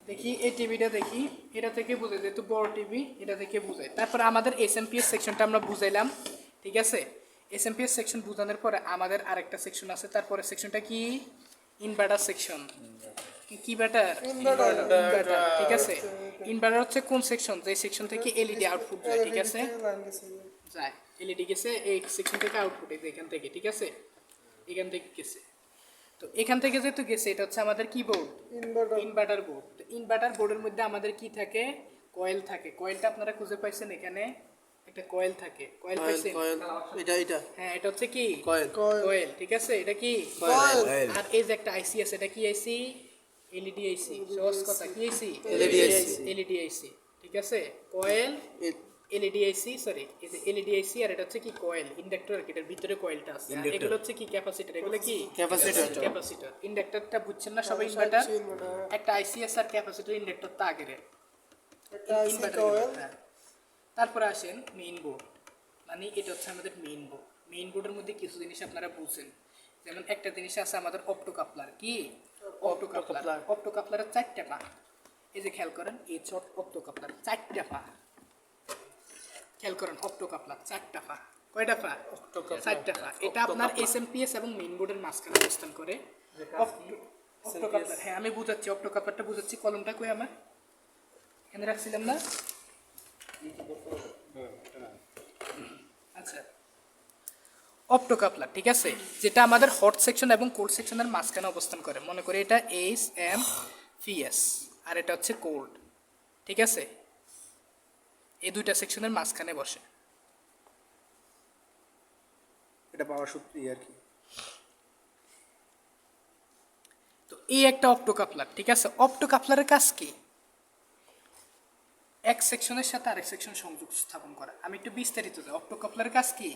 দেখি এই টিভিটা দেখি, এটা থেকে বুঝে যেহেতু বড় টিভি, এটা থেকে বুঝাই। তারপরে আমাদের এসএমপিএস সেকশনটা আমরা বুঝাইলাম, ঠিক আছে। এসএমপিএস সেকশন বুঝানোর পরে আমাদের আরেকটা সেকশন আছে, তারপরে সেকশনটা কি ইনভার্টার সেকশন। কি ব্যাটার ইনভার্টার, ঠিক আছে। ইনভার্টার হচ্ছে কোন সেকশন, যে সেকশন থেকে এলইডি আউটপুট যায়, ঠিক আছে, যায় এলইডি গেছে এই সেকশন থেকে আউটপুট এখান থেকে, ঠিক আছে, এখান থেকে গেছে। তো এখান থেকে যেহেতু গেছে এটা হচ্ছে আমাদের কি বোর্ড, ইনভার্টার বোর্ড। তো ইনভার্টার বোর্ডের মধ্যে আমাদের কি থাকে, কয়েল থাকে। কয়েলটা আপনারা খুঁজে পাইছেন, এখানে একটা কয়েল থাকে, কয়েল পাইছেন, এটা হ্যাঁ এটা হচ্ছে কি কয়েল কয়েল, ঠিক আছে, এটা কি কয়েল। আর এই যে একটা আইসি আছে, এটা কি আইসি, এলইডি আইসি, সহজ কথা কি আইসি, এলইডি আইসি, ঠিক আছে। কয়েল এলইডি আইসি, সরি এই যে এলইডি আইসি, আর এটা হচ্ছে কি কয়েল ইন্ডাক্টর, আর এটার ভিতরে কয়েলটা আছে, আর এগুলো হচ্ছে কি ক্যাপাসিটর, এগুলো কি ক্যাপাসিটর। ইন্ডাক্টরটা বুঝছেন না সবাই, ইনভার্টার একটা আইসি আছে আর ক্যাপাসিটর, ইন্ডাক্টর তা আগের ইনভার্টার। তারপরে আসেন মেইন বোর্ড, মানে এটা হচ্ছে আমাদের মেইন বোর্ড। মেইন বোর্ডের মধ্যে কিছু জিনিস আপনারা বুঝছেন, যেমন একটা জিনিস আছে আমাদের অপ্টোকাপলার, কি অপ্টোকাপলার। অপ্টোকাপলারের 4টা পা, এই যে খেয়াল করেন এই অপ্টোকাপলার 4টা পা, খেয়াল করেন অপ্টোকাপলার 4টা পা, কয়টা পা, 4টা পা। এটা আপনার এসএমপিএস এবং মেইন বোর্ডের মাঝখানে অবস্থান করে। অপ্টোকাপলার, হ্যাঁ আমি বুঝাচ্ছি, অপ্টোকাপলারটা বুঝাচ্ছি। কলমটা কই আমার, এখানে রাখছিলাম না, আচ্ছা। অপ্টোকাপলার, ঠিক আছে, যেটা আমাদের হট সেকশন এবং কোল্ড সেকশনের মাঝখানে অবস্থান করে। মনে করি এটা এসএমপিএস আর এটা হচ্ছে কোল্ড, ঠিক আছে, এই দুইটা সেকশনের মাঝখানে বসে। এটা পাওয়ার সূত্রই আর কি। তো এই একটা অপ্টোকাপলার, ঠিক আছে। অপ্টোকাপলারের কাজ কি, এক সেকশনের সাথে আরেক সেকশন সংযোগ স্থাপন করা। আমি একটু বিস্তারিত যাই। অপ্টোকাপলারের কাজ কি,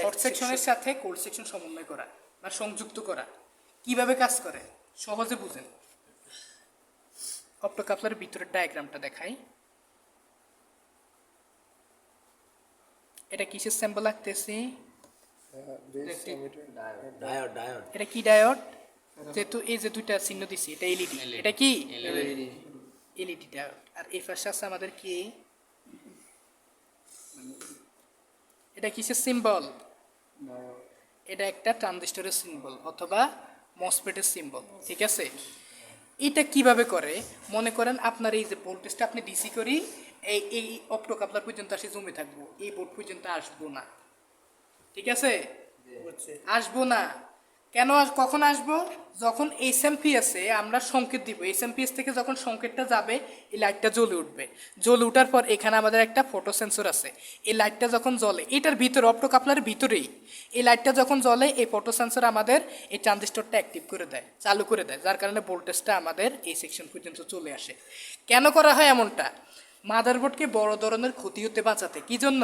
হট সেকশনের সাথে কোল্ড সেকশন সমন্বয় করা বা সংযুক্ত করা। কিভাবে কাজ করে সহজে বুঝেন। অপ্টোকাপলারের ভিতরের ডায়াগ্রামটা দেখাই। এটা কিসের স্যাম্পল লাগতেছে, এটা কি ডায়োড, যেহেতু এই যে দুইটা চিহ্ন দিছি এটা এলইডি, এটা কি এলইডি ডায়োড। আর এই পাশে আছে আমাদের কি, এটা কিসের সিম্বল, এটা একটা ট্রানজিস্টরের সিম্বল অথবা মসফেটের সিম্বল, ঠিক আছে। এটা কিভাবে করে, মনে করেন আপনার এই যে ভোল্টেজটা আপনি ডিসি করি এই অপ্টোকাপলার পর্যন্ত আসে জমে থাকবো, এই বোর্ড পর্যন্ত আসবো না, ঠিক আছে, আসবো না। কেন কখন আসবো, যখন এসএমপিএসে আমরা সংকেত দিব, এসএমপিএস থেকে যখন সংকেতটা যাবে এই লাইটটা জ্বলে উঠবে। জ্বলে ওঠার পর এখানে আমাদের একটা ফটো সেন্সর আছে, এই লাইটটা যখন জ্বলে এটার ভিতরে অপ্টোকাপলারের ভিতরেই এই লাইটটা যখন জ্বলে এই ফটো সেন্সর আমাদের এই ট্রানজিস্টরটা অ্যাক্টিভ করে দেয়, চালু করে দেয়, যার কারণে ভোল্টেজটা আমাদের এই সেকশন পর্যন্ত চলে আসে। কেন করা হয় এমনটা, মাদারবোর্ডকে বড় ধরনের ক্ষতি হতে বাঁচাতে। কি জন্য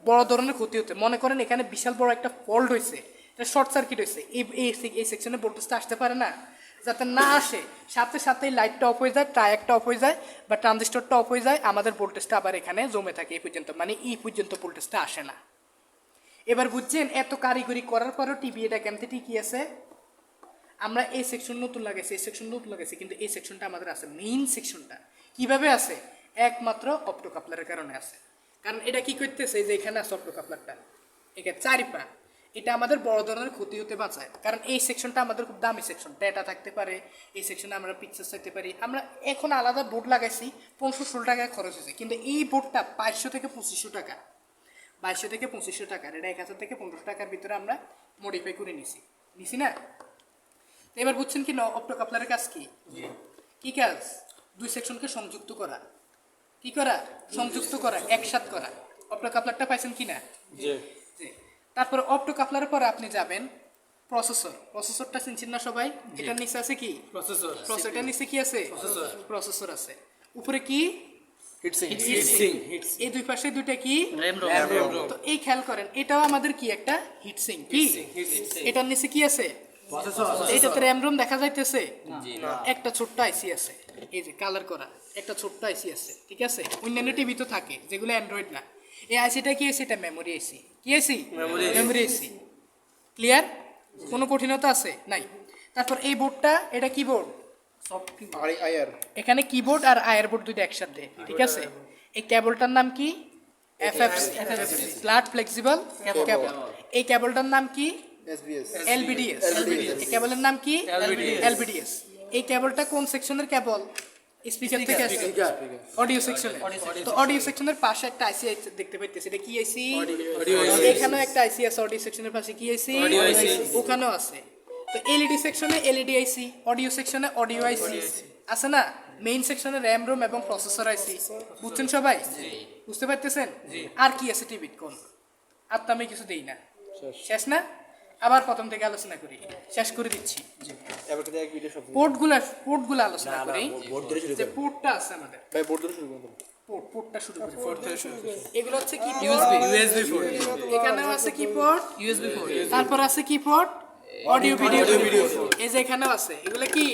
বড় ধরনের ক্ষতি হতে, মনে করেন এখানে বিশাল বড় একটা ফল্ট হয়েছে, এটা শর্ট সার্কিট হয়েছে, এই সেকশনে ভোল্টেজটা আসতে পারে না, যাতে না আসে সাথে সাথে লাইটটা অফ হয়ে যায়, ট্রায়াকটা অফ হয়ে যায় বা ট্রানজিস্টরটা অফ হয়ে যায়, আমাদের ভোল্টেজটা আবার এখানে জমে থাকে এই পর্যন্ত, মানে এই পর্যন্ত ভোল্টেজটা আসে না। এবার বুঝছেন, এত কারিগরি করার পরেও টিভি এটা কেমতে ঠিকই আছে। আমরা এই সেকশন নতুন লাগাইছি, এই সেকশন নতুন লাগাইছি, কিন্তু এই সেকশনটা আমাদের আছে, মেইন সেকশনটা কিভাবে আছে, একমাত্র অপ্টোকাপলারের কারণে আছে। কারণ এটা কি করতেছে, যে এখানে আছে অপ্টোকাপলারটা, এখানে 4 পা, এটা আমাদের বড় ধরনের ক্ষতি হতে বাঁচায়। কারণ এই সেকশনটা আমাদের খুব দামি সেকশন, ডেটা থাকতে পারে এই সেকশনে, আমরা পিকচার চাইতে পারি। আমরা এখন আলাদা বোর্ড লাগাইছি 1500 টাকা খরচ হয়েছে, কিন্তু এই বোর্ডটা 2200 থেকে 2500 টাকা, 2200 থেকে 2500 টাকার, এটা 1000 থেকে 1500 টাকার ভিতরে আমরা মডিফাই করে নিছি না। এবার বুঝছেন কি না অপ্টোকাপলারের কাজ কি, কি কাজ, দুই সেকশনকে সংযুক্ত করা, কি করা, সংযুক্ত করা, একসাথ করা। অপ্টোকাপলারটা পাইছেন কি না, তারপরে অপ্টোকাপলারের পরে আপনি যাবেন প্রসেসর। প্রসেসরটা চিনছেন না সবাই, এটার নিচে আছে কি প্রসেসর, প্রসেসরটার নিচে কি আছে প্রসেসর আছে, উপরে কি হিটসিঙ্ক, এই দুই পাশে দুইটা কি র‍্যাম। তো এই খেয়াল করেন এটাও আমাদের কি একটা হিটসিঙ্ক, কি এটার নিচে কি আছে এইটাতে র‍্যাম রোম দেখা যাইতেছে, একটা ছোট্ট আইসি আছে, এই যে কালার করা একটা ছোট্ট আইসি আছে, ঠিক আছে। অন্যান্য টিভি তো থাকে যেগুলো অ্যান্ড্রয়েড না, এই আইসিটা কি আছে, এটা মেমোরি আইসি, কি আইসি মেমোরি আইসি। ক্লিয়ার, কোনো কঠিনতা আছে নাই। তারপর এই বোর্ডটা, এটা কি বোর্ড, আইআর এখানে কিবোর্ড আর আয়ার বোর্ড দুইটা একসাথে, ঠিক আছে? এই কেবলটার নাম কি? এফএফসি, ফ্ল্যাট ফ্লেক্সিবল কেবল। এই কেবলটার নাম কি? এসবিএস এলবিডিএস। এই কেবলের নাম কি? এলবিডিএস। এই কেবলটা কোন সেকশনের কেবল? স্পিকার থেকে আসছে, অডিও সেকশনে। তো অডিও সেকশনের পাশে একটা আইসি দেখতে পাইতেছি, এটা কি আইসি? এখানেও একটা আইসি আছে অডিও সেকশনের পাশে, কি আইসি? ওখানেও আছে। তো এলইডি সেকশনে এলইডি আইসি, অডিও সেকশনে অডিও আইসি আছে না? মেইন সেকশনে র্যাম রোম এবং প্রসেসর আইসি। বুঝছেন সবাই? বুঝতে পারতেছেন? আর কি আছে টিভির কোন? আর তো আমি কিছু দেই না। শেষ না? আবার প্রথম থেকে আলোচনা করি, শেষ করে দিচ্ছি। এবার কিন্তু এক ভিডিও সব পোর্টগুলো আলোচনা করি। বোর্ড ধরে শুরু যে পোর্টটা আছে আমাদের, ভাই বোর্ড ধরে শুরু করুন পোর্টটা শুরু করি। পোর্ট থেকে শুরু করি। এগুলো হচ্ছে কি? USB port. এখানেও আছে কি পোর্ট? USB port. তারপর আছে কি পোর্ট? Audio video port. এই যে এখানেও আছে, এগুলো কি?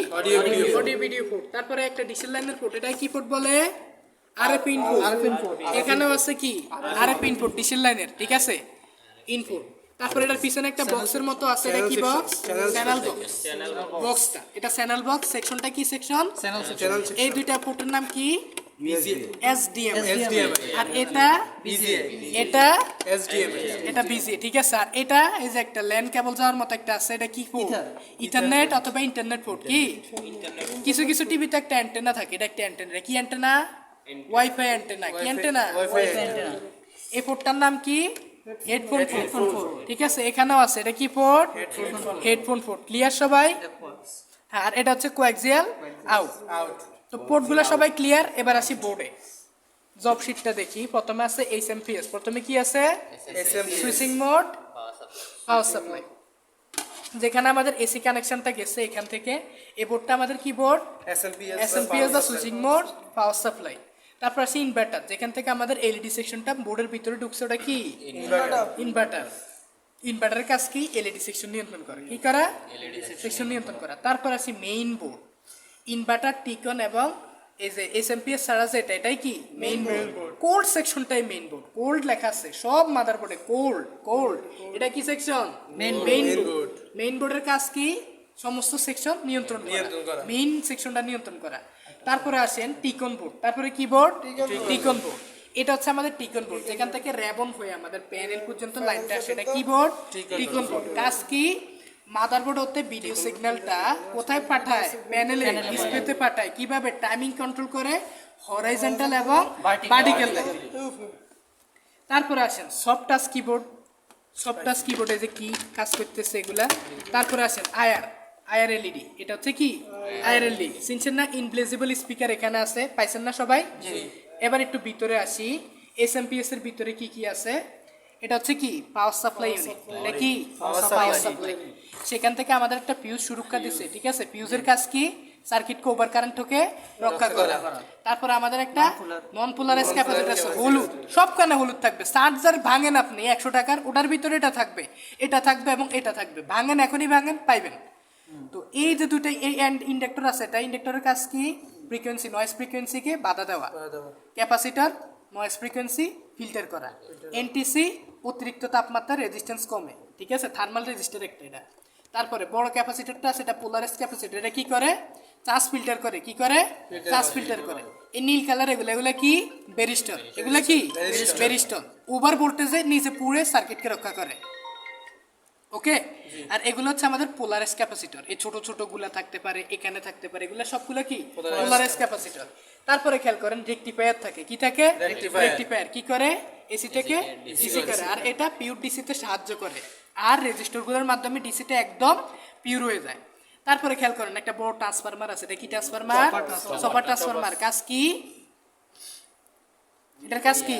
Audio video port. তারপরে একটা ডিসেল লাইনের পোর্ট, এটা কি পোর্ট বলে? RF input. এখানেও আছে কি? আরএফ ইনপুট ডিসেল লাইনের, ঠিক আছে? ইনপুট। তারপরে এটার পিছনে একটা বক্সের মতো আছে, এটা কি বক্স? Channel box. বক্সটা এটা চ্যানেল বক্স। সেকশনটা কি সেকশন? চ্যানেল। এই দুইটা পোর্টের নাম কি? এসডিএম। আর এটা এটা এটা বিজি, ঠিক আছে? আর এটা এই যে একটা ল্যান্ড কেবল যাওয়ার মতো একটা আছে, এটা কি পোর্ট? ইথারনেট অথবা ইন্টারনেট পোর্ট। কি কিছু কিছু টিভিতে একটা অ্যান্টেনা থাকে, এটা একটা অ্যান্টেনা। কি অ্যান্টেনা? Wifi antenna. কি অ্যান্টেনা? এই পোর্টটার নাম কি? হেডফোন পোর্ট, ঠিক আছে? এখানেও আছে, এটা কি পোর্ট? Headphone port. ক্লিয়ার সবাই? হ্যাঁ। আর এটা হচ্ছে কোয়াক্সিয়াল আউট। তো পোর্টগুলো সবাই ক্লিয়ার। এবার আসি বোর্ডে। জব শিটটা দেখি। প্রথমে আছে এইচএমপিএস। প্রথমে কি আছে? Switching mode, power supply. যেখানে আমাদের এসি কানেকশনটা গেছে এখান থেকে, এই বোর্ডটা আমাদের কি বোর্ড? এসএমপিএস বা সুইচিং মোড, পাওয়ার সাপ্লাই। তারপর আছে ইনভার্টার, যেখান থেকে আমাদের এলইডি সেকশনটা বোর্ডের ভিতরে ঢুকছে, ওটা কি? ইনভার্টার। ইনভার্টারের কাজ কি? এলইডি সেকশন নিয়ন্ত্রণ করা। কি করা? সেকশন নিয়ন্ত্রণ করা। তারপর আছে মেইন বোর্ড, ইনভার্টার, টিকন এবং এই যে এসএমপিএস ছাড়া যেটা, এটাই কি? Main board. কোল্ড সেকশনটাই মেইন বোর্ড। কোল্ড লেখা আছে সব মাদারবোর্ডে, কোল্ড। এটা কি সেকশন? Main board. মেইন বোর্ডের কাজ কি? সমস্ত সেকশন নিয়ন্ত্রণ করা, মেইন সেকশনটা নিয়ন্ত্রণ করা। তারপরে আসেন টিকন বোর্ড। তারপরে কি বোর্ড? T-con board. এটা হচ্ছে আমাদের টিকন বোর্ড, যেখান থেকে র্যাবন হয়ে আমাদের প্যানেল পর্যন্ত লাইনটা আসে, এটা কি বোর্ড? T-con board. কাজ কি? মাদারবোর্ড হতে ভিডিও সিগন্যালটা কোথায় পাঠায়? প্যানেলে, ডিসপ্লেতে পাঠায়। কিভাবে? টাইমিং কন্ট্রোল করে, হরাইজন্টাল এবং ভার্টিক্যাল। তারপরে আসেন soft touch keyboard. Soft touch কিবোর্ডে যে কি কাজ করতেছে এগুলা। তারপরে আসেন আয়ার এলইডি। এটা হচ্ছে কি? আয়ার এলইডি। চিনছেন না? ইনভিজিবল স্পিকার এখানে আছে, পাইছেন না সবাই? এবার একটু ভিতরে আসি। এসএমপিএস এর ভিতরে কি কি আছে? এটা হচ্ছে কি? Power supply unit. এটা কি? Power supply. সেখান থেকে আমাদের একটা ফিউজ সুরক্ষা দিচ্ছে, ঠিক আছে? ফিউজের কাজ কি? সার্কিটকে ওভার কারেন্ট থেকে রক্ষা করা। তারপরে আমাদের একটা নন পোলারাইজ ক্যাপাসিটর আছে, হলুদ। সবখানে হলুদ থাকবে। চার্জার ভাঙেন আপনি 100 টাকার, ওটার ভিতরে এটা থাকবে এবং এটা থাকবে। ভাঙেন, এখনই ভাঙেন, পাইবেন। তো এই যে দুটো এই ইন্ডাক্টর আছে, এটা ইন্ডাক্টরের কাজ কি? ফ্রিকোয়েন্সি, নয়েজ ফ্রিকোয়েন্সিকে বাধা দেওয়া। ক্যাপাসিটর নয়েজ ফ্রিকোয়েন্সি ফিল্টার করা। এনটিসি অতিরিক্ত তাপমাত্রার রেজিস্ট্যান্স কমে, ঠিক আছে? থার্মাল রেজিস্টার একটা এটা। তারপরে বড় ক্যাপাসিটরটা সেটা পোলারাইজ ক্যাপাসিটর। এটা কি করে? চার্জ ফিল্টার করে। কি করে? চার্জ ফিল্টার করে। এই নীল কালার এগুলো কি? ব্যারিস্টর। এগুলো কি? ব্যারিস্টর। ওভার ভোল্টেজে নিচে পুড়ে সার্কিটকে রক্ষা করে। ওকে। আর এগুলো হচ্ছে আমাদের পোলারাইজ ক্যাপাসিটর। এই ছোট ছোট গুলা থাকতে পারে, এখানে থাকতে পারে, এগুলো সবগুলো কি? Polarise capacitor. তারপরে খেয়াল করেন রেকটিফায়ার থাকে। কি থাকে? রেকটিফায়ার। কি করে? এসি থেকে ডিসি করে। আর এটা পিওর ডিসিতে সাহায্য করে। আর রেজিস্টরগুলোর মাধ্যমে ডিসিটা একদম পিওর হয়ে যায়। তারপরে খেয়াল করেন একটা বড় ট্রান্সফরমার আছে, এটা কি ট্রান্সফরমার? Super transformer. কাজ কি? এটার কাজ কি?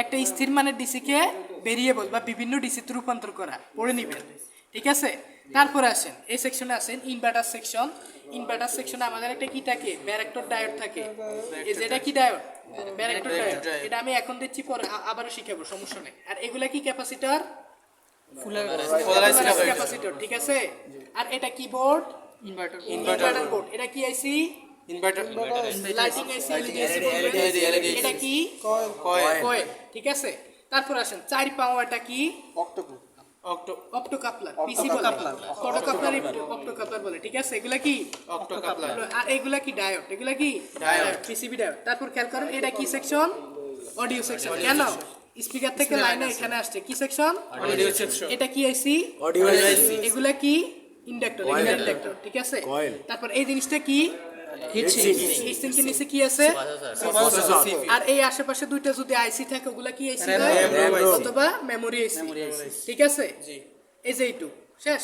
একটা স্থির মানের ডিসিকে ভেরিয়েবল বা বিভিন্ন ডিসিতে রূপান্তর করা। পড়ে নিবেন, ঠিক আছে? তারপরে আসেন এই সেকশনে আসেন ইনভার্টার সেকশন। ইনভার্টার সেকশনে আমাদের একটা কি থাকে? ভ্যারেক্টর ডায়োড থাকে। এই যে এটা কি ডায়োড? ভ্যারেক্টর ডায়োড। এটা আমি এখন দিচ্ছি, পরে আবারও শিখাবো, সমস্যা নেই। আর এগুলা কি? ক্যাপাসিটর, ক্যাপাসিটর, ঠিক আছে? আর এটা কি বোর্ড? Inverter board. এটা কি আইসি? ইনভার্টার লাইটিং আইসি, এলইডি আইসি। এটা কি? কয়েল, ঠিক আছে? তারপর আসেন 4 পাওয়া, এটা কি? অপ্টো কাপলার পিসি বলে ফটো কাপলার অপ্টো কাপলার বলে ঠিক আছে এগুলা কি অপ্টো কাপলার আর এগুলা কি ডায়োড এগুলা কি ডায়োড পিসিবি ডায়োড তারপর খেয়াল করেন এটা কি সেকশন অডিও সেকশন কেন স্পিকার থেকে লাইনে এখানে আসছে কি সেকশন অডিও সেকশন এটা কি আইসি অডিও আইসি এগুলা কি ইন্ডাক্টর ইন্ডাক্টর ঠিক আছে তারপর এই জিনিসটা কি হিটসিঙ্কের নিচে কি আছে আর এই আশেপাশে দুইটা যদি আইসি থাকে ওগুলা কি আইসি অথবা মেমোরি আইসি ঠিক আছে এই যে এইটু শেষ